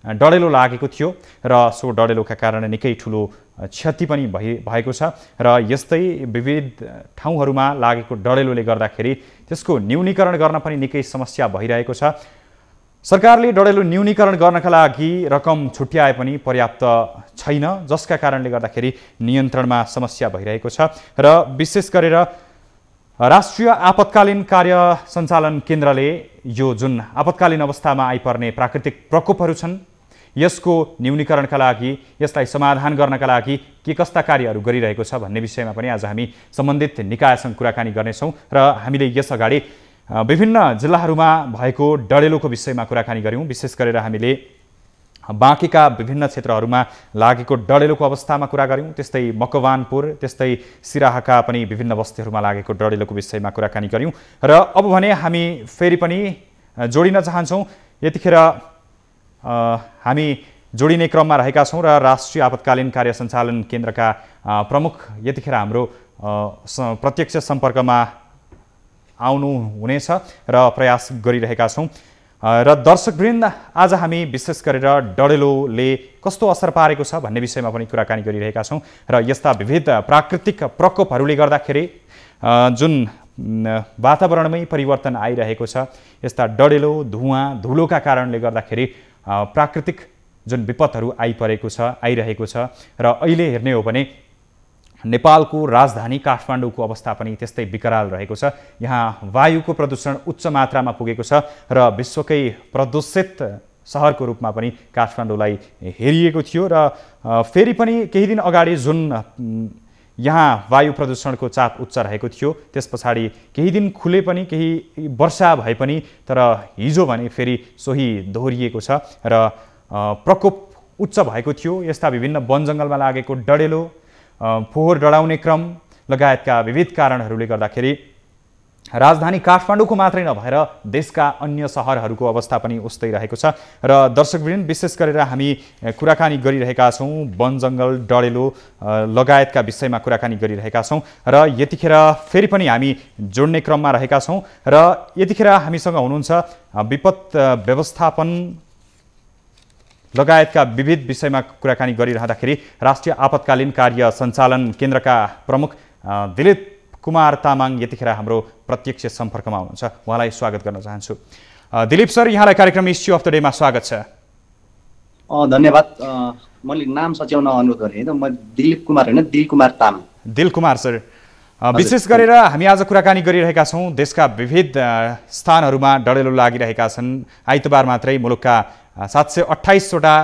डढेलो लागेको थियो र सो डढेलोका कारण निकै ठुलो क्षति पनि भएको छ र यस्तै विविध ठाउँहरूमा लागेको डढेलोले गर्दाखेरि त्यसको न्यूनीकरण गर्न पनि निकै समस्या भइरहेको छ सरकारले डढेलो न्यूनीकरण गर्नका लागि रकम छुट्याए पनि पर्याप्त छैन, जसका कारणले गर्दाखेरि नियन्त्रणमा समस्या भइरहेको छ र विशेष गरेर राष्ट्रिय आपतकालीन कार्य सञ्चालन केन्द्रले यो जुन आपतकालीन अवस्थामा आइपर्ने प्राकृतिक प्रकोपहरू छन् यसको न्यूनीकरणका लागि, यसलाई समाधान गर्नका लागि के कस्ता कार्यहरू गरिरहेको छ भन्ने विषयमा पनि आज हामी सम्बन्धित निकायसँग कुराकानी गर्नेछौँ र हामीले यसअगाडि विभिन्न जिल्लाहरूमा भएको डढेलोको विषयमा कुराकानी गऱ्यौँ। विशेष गरेर हामीले बाँकीका विभिन्न क्षेत्रहरूमा लागेको डढेलोको अवस्थामा कुरा गऱ्यौँ। त्यस्तै मकवानपुर, त्यस्तै सिराहाका पनि विभिन्न बस्तीहरूमा लागेको डढेलोको विषयमा कुराकानी गऱ्यौँ र अब भने हामी फेरि पनि जोडिन चाहन्छौँ। यतिखेर हामी जोडिने क्रममा रहेका छौँ र राष्ट्रिय आपतकालीन कार्य सञ्चालन केन्द्रका प्रमुख यतिखेर हाम्रो प्रत्यक्ष सम्पर्कमा आउनु हुनेछ र प्रयास गरिरहेका छौँ। र दर्शकवृन्द, आज हामी विशेष गरेर डढेलोले कस्तो असर पारेको छ भन्ने विषयमा पनि कुराकानी गरिरहेका छौँ र यस्ता विविध प्राकृतिक प्रकोपहरूले गर्दाखेरि जुन वातावरणमै परिवर्तन आइरहेको छ, यस्ता डढेलो, धुवाँ, धुलोका कारणले गर्दाखेरि प्राकृतिक जुन विपदहरू आइरहेको छ र अहिले हेर्ने हो भने नेपालको राजधानी काठमाडौँको अवस्था पनि त्यस्तै विकराल रहेको छ। यहाँ वायुको प्रदूषण उच्च मात्रामा पुगेको छ र विश्वकै प्रदूषित सहरको रूपमा पनि काठमाडौँलाई हेरिएको थियो र फेरि पनि केही दिन अगाडि जुन यहाँ वायु प्रदूषणको चाप उच्च रहेको थियो त्यस पछाडि केही दिन खुले पनि, केही वर्षा भए पनि, तर हिजो भने फेरि सोही दोहोरिएको छ र प्रकोप उच्च भएको थियो। यस्ता विभिन्न वन जङ्गलमा लागेको डढेलो, फोहोर डढाउने क्रम लगायतका विविध कारणहरूले गर्दाखेरि राजधानी काठमाडौँको मात्रै नभएर देशका अन्य सहरहरूको अवस्था पनि उस्तै रहेको छ र दर्शकवृन्द, विशेष गरेर हामी कुराकानी गरिरहेका छौँ वन जङ्गल, डढेलो लगायतका विषयमा कुराकानी गरिरहेका छौँ र यतिखेर फेरि पनि हामी जोड्ने क्रममा रहेका छौँ र यतिखेर हामीसँग हुनुहुन्छ विपद व्यवस्थापन लगायतका विविध विषयमा कुराकानी गरिरहँदाखेरि राष्ट्रिय आपतकालीन कार्य सञ्चालन केन्द्रका प्रमुख दिलीप कुमार तामाङ यतिखेर हाम्रो प्रत्यक्ष सम्पर्कमा हुनुहुन्छ। उहाँलाई स्वागत गर्न चाहन्छु। दिलीप सर, यहाँलाई कार्यक्रम इस्यु अफ द डेमा स्वागत छ। धन्यवाद। मैले नाम सच्याउन अनुरोध गरेँ। म दिलीप कुमार होइन, दिल कुमार तामाङ। दिल कुमार सर, विशेष गरेर हामी आज कुराकानी गरिरहेका छौँ देशका विविध स्थानहरूमा डढेलो लागिरहेका छन्। आइतबार मात्रै मुलुकका 728वटा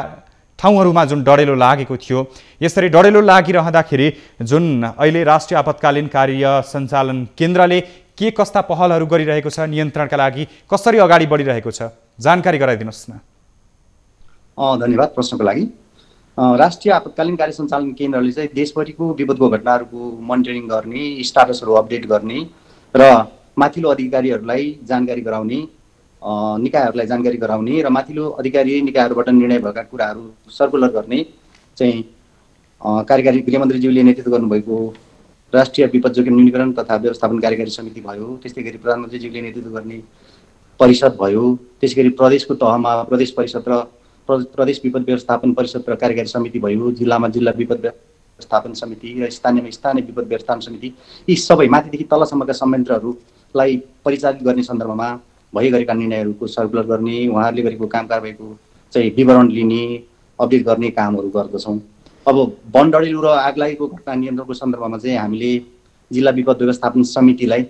ठाउँहरूमा जुन डढेलो लागेको थियो, यसरी डढेलो लागिरहँदाखेरि जुन अहिले राष्ट्रिय आपतकालीन कार्य सञ्चालन केन्द्रले के कस्ता पहलहरू गरिरहेको छ, नियन्त्रणका लागि कसरी अगाडि बढिरहेको छ, जानकारी गराइदिनुहोस् न। धन्यवाद प्रश्नको लागि। राष्ट्रिय आपतकालीन कार्य सञ्चालन केन्द्रले चाहिँ देशभरिको विपदको घटनाहरूको मोनिटरिङ गर्ने, स्टाटसहरू अपडेट गर्ने र माथिल्लो अधिकारीहरूलाई जानकारी गराउने, निकायहरूलाई जानकारी गराउने र माथिल्लो अधिकारी निकायहरूबाट निर्णय भएका कुराहरू सर्कुलर गर्ने चाहिँ कार्यकारी गृहमन्त्रीज्यूले नेतृत्व गर्नुभएको राष्ट्रिय विपद जोखिम न्यूनीकरण तथा व्यवस्थापन कार्यकारी समिति भयो, त्यस्तै गरी प्रधानमन्त्रीज्यूले नेतृत्व गर्ने परिषद भयो, त्यसै गरी प्रदेशको तहमा प्रदेश परिषद र प्रदेश विपद व्यवस्थापन परिषद र कार्यकारी समिति भयो, जिल्लामा जिल्ला विपद व्यवस्थापन समिति र स्थानीयमा स्थानीय विपद व्यवस्थापन समिति, यी सबै माथिदेखि तलसम्मका संयन्त्रहरूलाई परिचालित गर्ने सन्दर्भमा भइगरेका निर्णयहरूको सर्कुलर गर्ने, उहाँहरूले गरेको काम कारबाहीको चाहिँ विवरण लिने, अपडेट गर्ने कामहरू गर्दछौँ। अब वन डढेलो र आगलागीको घटना नियन्त्रणको सन्दर्भमा चाहिँ हामीले जिल्ला विपद व्यवस्थापन समितिलाई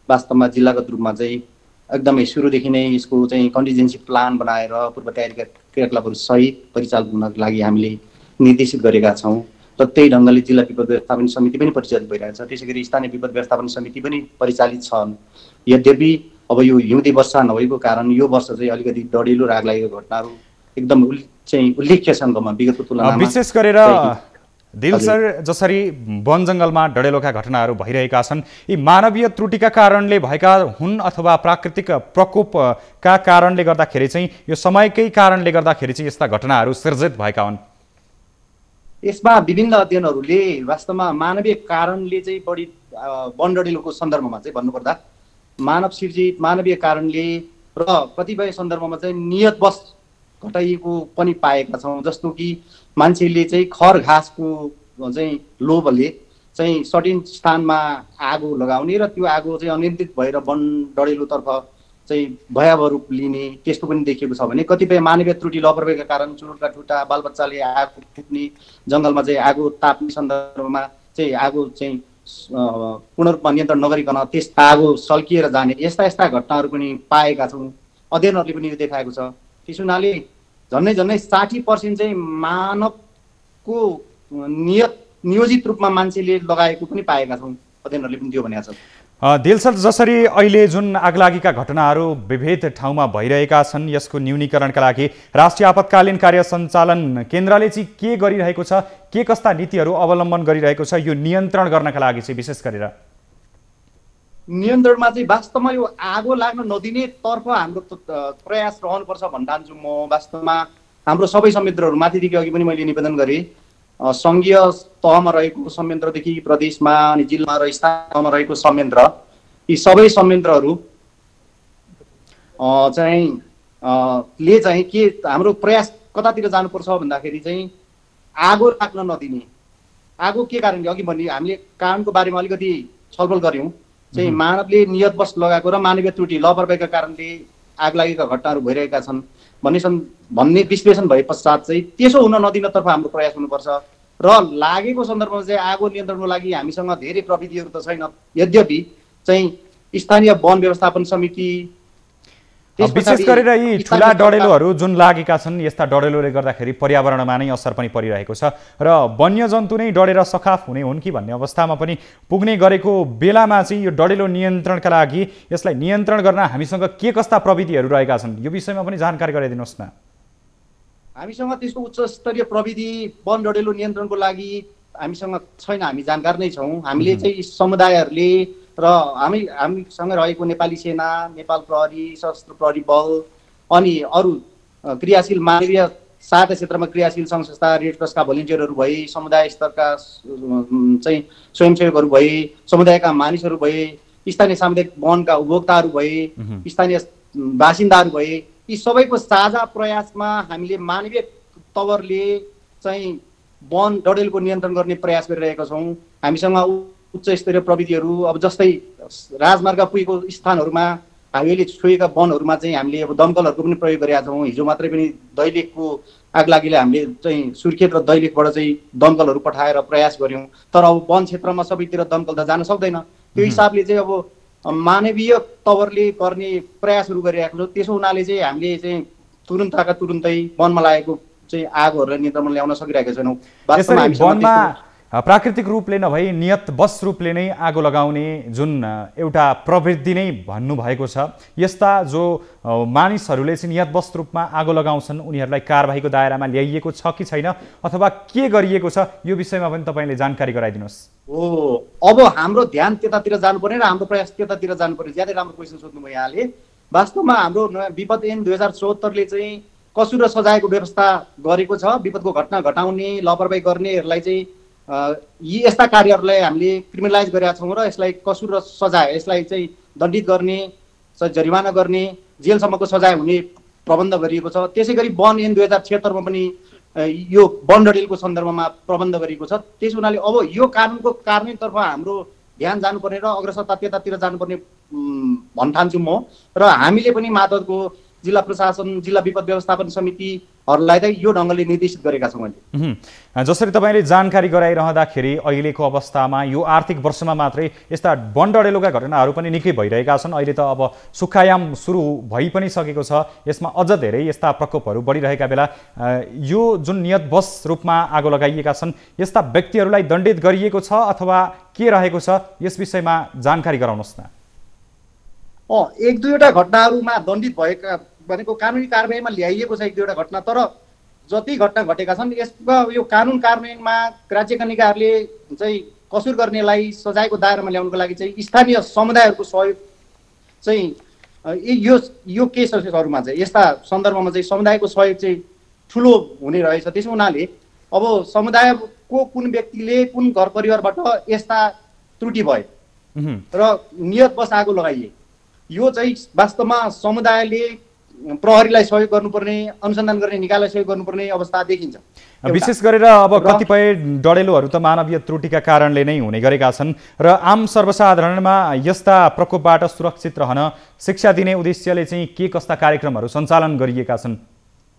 वास्तवमा जिल्लागत रूपमा चाहिँ एकदमै सुरुदेखि नै यसको चाहिँ कन्टिजेन्सी प्लान बनाएर पूर्व तयारीका क्रियाकलापहरू सहित परिचालित हुनको लागि हामीले निर्देशित गरेका छौँ र त्यही ढङ्गले जिल्ला विपद व्यवस्थापन समिति पनि परिचालित भइरहेको छ। त्यसै गरी स्थानीय विपद व्यवस्थापन समिति पनि परिचालित छन्। यद्यपि अब यो हिउँदे वर्षा नभएको कारण यो वर्ष चाहिँ अलिकति डढेलो र आगलागीको घटनाहरू एकदम चाहिँ उल्लेख्य सङ्ख्यामा विगतको तुलनामा। विशेष गरेर दिल सर, जसरी वन जङ्गलमा डढेलोका घटनाहरू भइरहेका छन्, यी मानवीय त्रुटिका कारणले भएका हुन् अथवा प्राकृतिक प्रकोपका कारणले गर्दाखेरि चाहिँ, यो समयकै कारणले गर्दाखेरि चाहिँ यस्ता घटनाहरू सिर्जित भएका हुन्? यसमा विभिन्न अध्ययनहरूले वास्तवमा मानवीय कारणले चाहिँ बढी वन डढेलोको सन्दर्भमा चाहिँ भन्नुपर्दा मानव सिर्जित मानवीय कारणले र कतिपय सन्दर्भमा चाहिँ नियतवश घटाइएको पनि पाएका छौँ। जस्तो कि मान्छेले चाहिँ खर घाँसको चाहिँ लोभले चाहिँ सर्टेन स्थानमा आगो लगाउने र त्यो आगो चाहिँ अनियन्त्रित भएर वन डढेलोतर्फ चाहिँ भयावह रूप लिने त्यस्तो पनि देखिएको छ भने कतिपय मानवीय त्रुटि लापरवाहीका कारण चुरोटका ठुटा बालबच्चाले आगो फुक्ने जङ्गलमा चाहिँ आगो ताप्ने सन्दर्भमा चाहिँ आगो चाहिँ पूर्ण रूपमा नियन्त्रण नगरिकन त्यस आगो सल्किएर जाने यस्ता यस्ता घटनाहरू पनि पाएका छौँ। अध्ययनहरूले पनि यो देखाएको छ। त्यस हुनाले झन्डै 60% चाहिँ मानवको नियोजित रूपमा मान्छेले लगाएको पनि पाएका छौँ। अध्ययनहरूले पनि त्यो भनेको छ। दिलसल, जसरी अहिले जुन आगलागीका घटनाहरू विविध ठाउँमा भइरहेका छन् यसको न्यूनीकरणका लागि राष्ट्रिय आपतकालीन कार्य सञ्चालन केन्द्रले चाहिँ के गरिरहेको छ, के कस्ता नीतिहरू अवलम्बन गरिरहेको छ यो नियन्त्रण गर्नका लागि चाहिँ विशेष गरेर? नियन्त्रणमा चाहिँ वास्तवमा यो आगो लाग्न नदिने तर्फ हाम्रो प्रयास रहनुपर्छ भन्न चाहन्छु म। वास्तवमा हाम्रो सबै संयन्त्रहरू माथिदेखि अघि पनि मैले निवेदन गरेँ, सङ्घीय तहमा रहेको संयन्त्रदेखि प्रदेशमा अनि जिल्लामा र स्थानमा रहेको संयन्त्र, यी सबै संयन्त्रहरू चाहिँ के हाम्रो प्रयास कतातिर जानुपर्छ भन्दाखेरि चाहिँ आगो लाग्न नदिने। आगो के कारणले, अघि भन्ने हामीले कारणको बारेमा अलिकति छलफल गऱ्यौँ, चाहिँ मानवले नियतवश लगाएको र मानवीय त्रुटि लापरवाहीका कारणले आगलागीका घटनाहरू भइरहेका छन् भन्ने विश्लेषण भए पश्चात चाहिँ त्यसो हुन नदिनतर्फ हाम्रो प्रयास हुनुपर्छ। र लागेको सन्दर्भमा चाहिँ आगो नियन्त्रणको लागि हामीसँग धेरै प्रविधिहरू त छैन। यद्यपि चाहिँ स्थानीय वन व्यवस्थापन समिति, विशेष गरेर यी ठुला डढेलोहरू जुन लागेका छन् यस्ता डढेलोले गर्दाखेरि पर्यावरणमा नै असर पनि परिरहेको छ र वन्यजन्तु नै डढेर सखाफ हुने हुन् कि भन्ने अवस्थामा पनि पुग्ने गरेको बेलामा चाहिँ यो डढेलो नियन्त्रणका लागि यसलाई नियन्त्रण गर्न हामीसँग के कस्ता प्रविधिहरू रहेका छन् यो विषयमा पनि जानकारी गराइदिनुहोस् न। हामीसँग त्यस्तो उच्च स्तरीय प्रविधि वन डढेलो नियन्त्रणको लागि हामीसँग छैन, हामी जानकार नै छौँ। हामीले चाहिँ समुदायहरूले र हामीसँग रहेको नेपाली सेना, नेपाल प्रहरी, सशस्त्र प्रहरी बल अनि अरू क्रियाशील मानवीय सहायता क्षेत्रमा क्रियाशील सङ्घ संस्था, रेड क्रसका भोलिन्टियरहरू भए, समुदाय स्तरका चाहिँ स्वयंसेवकहरू भए, समुदायका मानिसहरू भए, स्थानीय सामुदायिक वनका उपभोक्ताहरू भए, स्थानीय बासिन्दाहरू भए, यी सबैको साझा प्रयासमा हामीले मानवीय तवरले चाहिँ वन डढेलको नियन्त्रण गर्ने प्रयास गरिरहेका छौँ। हामीसँग उच्च स्तरीय प्रविधिहरू अब जस्तै राजमार्ग पुगेको स्थानहरूमा हाइवेले छोएका वनहरूमा चाहिँ हामीले अब दमकलहरूको पनि प्रयोग गरेका छौँ। हिजो मात्रै पनि दैलेखको आगलागीले हामीले चाहिँ सुर्खेत र दैलेखबाट चाहिँ दमकलहरू पठाएर प्रयास गऱ्यौँ। तर अब वन क्षेत्रमा सबैतिर दमकल त जान सक्दैन। त्यो हिसाबले चाहिँ अब मानवीय तवरले गर्ने प्रयासहरू गरिरहेको छौँ। त्यसो हुनाले चाहिँ हामीले चाहिँ तुरुन्तै वनमा लागेको चाहिँ आगोहरूलाई नियन्त्रणमा ल्याउन सकिरहेका छैनौँ। वनमा प्राकृतिक रूपले नभई नियतवश रूपले नै आगो लगाउने जुन एउटा प्रवृत्ति नै भन्नुभएको छ, यस्ता जो मानिसहरूले चाहिँ नियतवश रूपमा आगो लगाउँछन् उनीहरूलाई कारबाहीको दायरामा ल्याइएको छ कि छैन अथवा के गरिएको छ यो विषयमा पनि तपाईँले जानकारी गराइदिनुहोस्। अब हाम्रो ध्यान त्यतातिर जानुपर्ने र हाम्रो प्रयास त्यतातिर जानुपर्ने। ज्यादै राम्रो क्वेसन सोध्नुभयो यहाँले। वास्तवमा हाम्रो विपद ऐन 2074ले चाहिँ कसुर र सजायको व्यवस्था गरेको छ। विपदको घटना घटाउने, लापरवाही गर्नेहरूलाई चाहिँ यी यस्ता कार्यहरूलाई हामीले क्रिमिनलाइज गरेका छौँ र यसलाई कसुर र सजाय यसलाई चाहिँ दण्डित गर्ने, जरिवाना गर्ने, जेलसम्मको सजाय हुने प्रबन्ध गरिएको छ। त्यसै गरी वन ऐन 2076 पनि यो वन डढेलको सन्दर्भमा प्रबन्ध गरिएको छ। त्यस हुनाले अब यो कानुनको कार्यान्वयनतर्फ हाम्रो ध्यान जानुपर्ने र अग्रसरता त्यतातिर जानुपर्ने भन्न ठान्छु म। र हामीले पनि मातहतको जिल्ला प्रशासन, जिल्ला विपद व्यवस्थापन समितिहरूलाई चाहिँ यो ढङ्गले निर्देशित गरेका छौँ अहिले। जसरी तपाईँले जानकारी गराइरहँदाखेरि अहिलेको अवस्थामा यो आर्थिक वर्षमा मात्रै यस्ता वन डढेलोका घटनाहरू पनि निकै भइरहेका छन्। अहिले त अब सुक्खायाम सुरु भइ पनि सकेको छ, यसमा अझ धेरै यस्ता प्रकोपहरू बढिरहेका बेला यो जुन नियतवश रूपमा आगो लगाइएका छन् यस्ता व्यक्तिहरूलाई दण्डित गरिएको छ अथवा के रहेको छ यस विषयमा जानकारी गराउनुहोस् न। एक दुईवटा घटनाहरूमा दण्डित भएका भनेको कानुनी कारबाहीमा ल्याइएको छ एक दुईवटा घटना। तर जति घटना घटेका छन् यसको यो कानुन कार्यान्वयनमा राज्यका निकायहरूले चाहिँ कसुर गर्नेलाई सजायको दायरामा ल्याउनको लागि चाहिँ स्थानीय समुदायहरूको सहयोग चाहिँ यो केसहरूमा चाहिँ यस्ता सन्दर्भमा चाहिँ समुदायको सहयोग चाहिँ ठुलो हुने रहेछ। त्यसो हुनाले अब समुदायको कुन व्यक्तिले कुन घर परिवारबाट यस्ता त्रुटि भए र नियतवश आगो लगाइए, यो चाहिँ वास्तवमा समुदायले प्रहरीलाई सहयोग गर्नुपर्ने, अनुसन्धान गर्ने निकायलाई सहयोग गर्नुपर्ने अवस्था देखिन्छ। विशेष गरेर अब कतिपय डडेलोहरू त मानवीय त्रुटिका कारणले नै हुने गरेका छन् र आम सर्वसाधारणमा यस्ता प्रकोपबाट सुरक्षित रहन शिक्षा दिने उद्देश्यले चाहिँ के कस्ता कार्यक्रमहरू सञ्चालन गरिएका छन्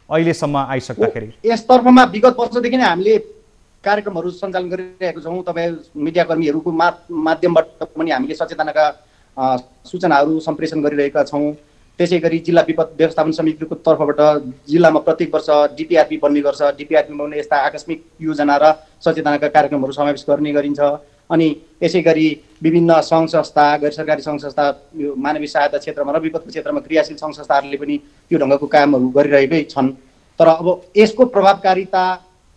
अहिलेसम्म आइसक्दाखेरि? यसतर्फमा विगत वर्षदेखि नै हामीले कार्यक्रमहरू सञ्चालन गरिरहेको छौँ। तपाईँ मिडियाकर्मीहरूको माध्यमबाट पनि हामीले सचेतनाका सूचनाहरू सम्प्रेषण गरिरहेका छौँ। त्यसै गरी जिल्ला विपद व्यवस्थापन समितिको तर्फबाट जिल्लामा प्रत्येक वर्ष डिपिआरपी बन्ने गर्छ। डिपिआरपीमा पनि यस्ता आकस्मिक योजना र सचेतनाका कार्यक्रमहरू समावेश गर्ने गरिन्छ। अनि यसै गरी विभिन्न सङ्घ संस्था, गैर सरकारी सङ्घ संस्था, यो मानवीय सहायता क्षेत्रमा र विपदको क्षेत्रमा क्रियाशील सङ्घ संस्थाहरूले पनि त्यो ढङ्गको कामहरू गरिरहेकै छन्। तर अब यसको प्रभावकारिता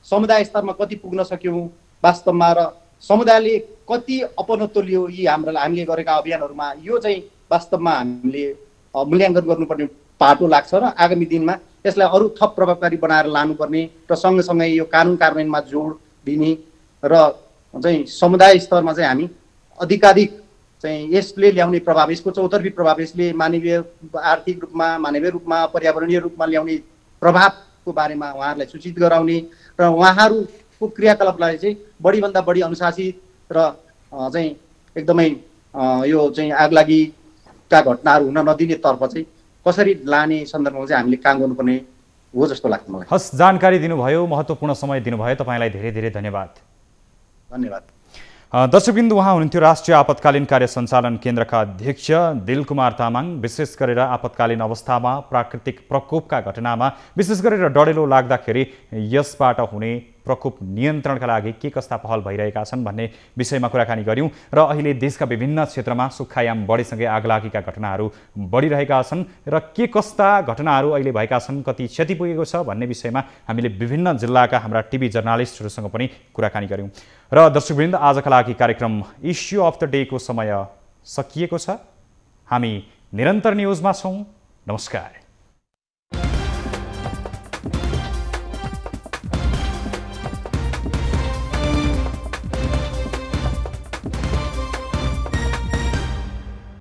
समुदाय स्तरमा कति पुग्न सक्यौँ वास्तवमा र समुदायले कति अपनत्व लियो यी हामीले गरेका अभियानहरूमा, यो चाहिँ वास्तवमा हामीले मूल्याङ्कन गर्नुपर्ने पाटो लाग्छ र आगामी दिनमा यसलाई अरू थप प्रभावकारी बनाएर लानुपर्ने र सँगसँगै यो कानुन कार्यान्वयनमा जोड दिने र चाहिँ समुदाय स्तरमा चाहिँ हामी अधिकाधिक चाहिँ यसले ल्याउने प्रभाव, यसको चौतर्फी प्रभाव, यसले मानवीय आर्थिक रूपमा, मानवीय रूपमा, पर्यावरणीय रूपमा ल्याउने प्रभावको बारेमा उहाँहरूलाई सूचित गराउने र उहाँहरूको क्रियाकलापलाई चाहिँ बढीभन्दा बढी अनुशासित र चाहिँ एकदमै यो चाहिँ आगलागीका घटनाहरू हुन नदिने तर्फ चाहिँ कसरी लाने सन्दर्भमा चाहिँ हामीले काम गर्नुपर्ने हो जस्तो लाग्छ मलाई। हस्, जानकारी दिनुभयो, महत्त्वपूर्ण समय दिनुभयो, तपाईँलाई धेरै धेरै धन्यवाद। धन्यवाद। दर्शकबिन्दु, उहाँ हुनुहुन्थ्यो राष्ट्रिय आपतकालीन कार्य सञ्चालन केन्द्रका अध्यक्ष दिलकुमार तामाङ। विशेष गरेर आपतकालीन अवस्थामा प्राकृतिक प्रकोपका घटनामा विशेष गरेर डडेलो लाग्दाखेरि यसबाट हुने प्रकोप नियन्त्रणका लागि के कस्ता पहल भइरहेका छन् भन्ने विषयमा कुराकानी गऱ्यौँ र अहिले देशका विभिन्न क्षेत्रमा सुक्खायाम बढेसँगै आगलागीका घटनाहरू बढिरहेका छन् र के कस्ता घटनाहरू अहिले भएका छन्, कति क्षति पुगेको छ भन्ने विषयमा हामीले विभिन्न जिल्लाका हाम्रा टिभी जर्नालिस्टहरूसँग पनि कुराकानी गऱ्यौँ। र दर्शकवृन्द, आजका लागि कार्यक्रम इस्यु अफ द डेको समय सकिएको छ। हामी निरन्तर न्युजमा छौँ। नमस्कार।